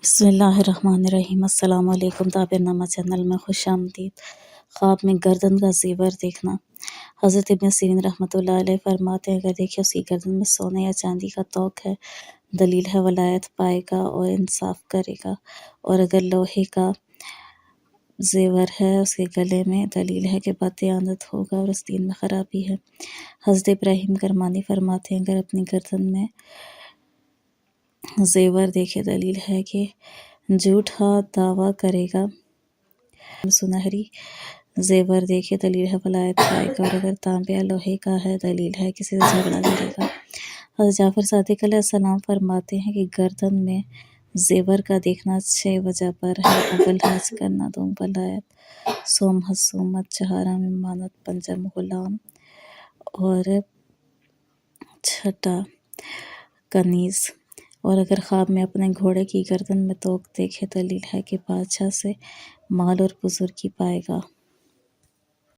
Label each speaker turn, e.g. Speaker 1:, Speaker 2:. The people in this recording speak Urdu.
Speaker 1: بسم اللہ الرحمن الرحیم۔ السلام علیکم تابع نامہ چینل میں خوش آمدید۔ خواب میں گردن کا زیور دیکھنا۔ حضرت ابن سیرین رحمۃ اللہ علیہ فرماتے ہیں، اگر دیکھے اس کی گردن میں سونے یا چاندی کا توق ہے، دلیل ہے ولایت پائے گا اور انصاف کرے گا، اور اگر لوہے کا زیور ہے اس کے گلے میں، دلیل ہے کہ بددیانت ہوگا اور اس دین میں خرابی ہے۔ حضرت ابراہیم کرمانی فرماتے ہیں، اگر اپنی گردن میں زیور دیکھے، دلیل ہے کہ جھوٹا دعویٰ کرے گا۔ سنہری زیور دیکھے، دلیل ہے ولایت پائے گا، اور اگر تانبے یا لوہے کا ہے، دلیل ہے کسی سے جھگڑا کرے گا۔ حضرت جعفر صادق علیہ السلام فرماتے ہیں کہ گردن میں زیور کا دیکھنا 6 وجہ پر ہے۔ اول حج کرنا، دوم ولایت، سوم حسومت، چہارم امانت، پنجم غلام، اور چھٹا کنیز۔ اور اگر خواب میں اپنے گھوڑے کی گردن میں توق دیکھے، دلیل ہے کہ بادشاہ سے مال اور بزرگی پائے گا۔